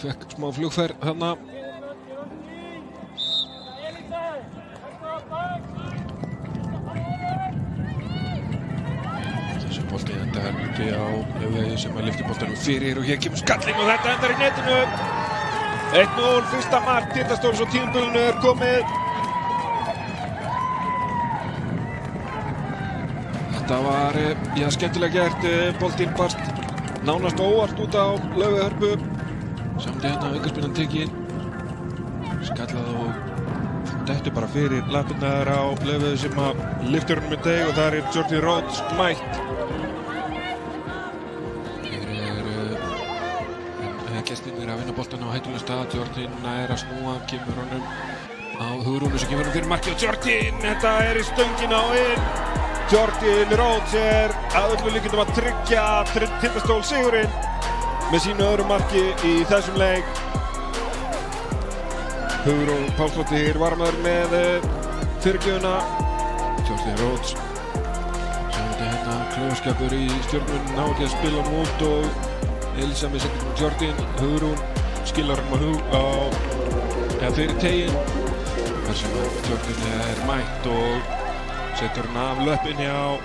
fekk smá flugferð þarna. Þessi bolti endar úti á Laufey sem að lyfti boltanum fyrir og hér kemur skallinn og þetta endar í netinu. 1-0, fyrsta mark Tindastóls á tímabilinu er komið. Þetta var, já, skemmtilega gert. Boltinn barst nánast óvart út á Laufey Hörpu. Samdi hérna aukaspinnan tekinn. Skallað og dettur bara fyrir lappirnar á Laufey sem að lyftir honum í teig og þar er Jordi Rhodes mætt. Gestirnir að vinna boltan á hættulegum stað. Jordi nær að snúa, kemur honum á Hugrúnu sem kemur honum fyrir markið og Jordi, þetta er í stöngina og inn. Jordi Rhodes er að öllu líkindum að tryggja Tindastól sigurinn með sínu öðru marki í þessum leik. Hugrún Pálsdóttir varamaður með fyrirgjöfuna. Jordi Rhodes sjáum hérna klaufaskapur í Stjörnunni, ná ekki að spila hann út og Elisa með setjum Jordan, Hugrún skilar hann fyrir teginn þar sem Jordan er mætt og setur hann af löppinni á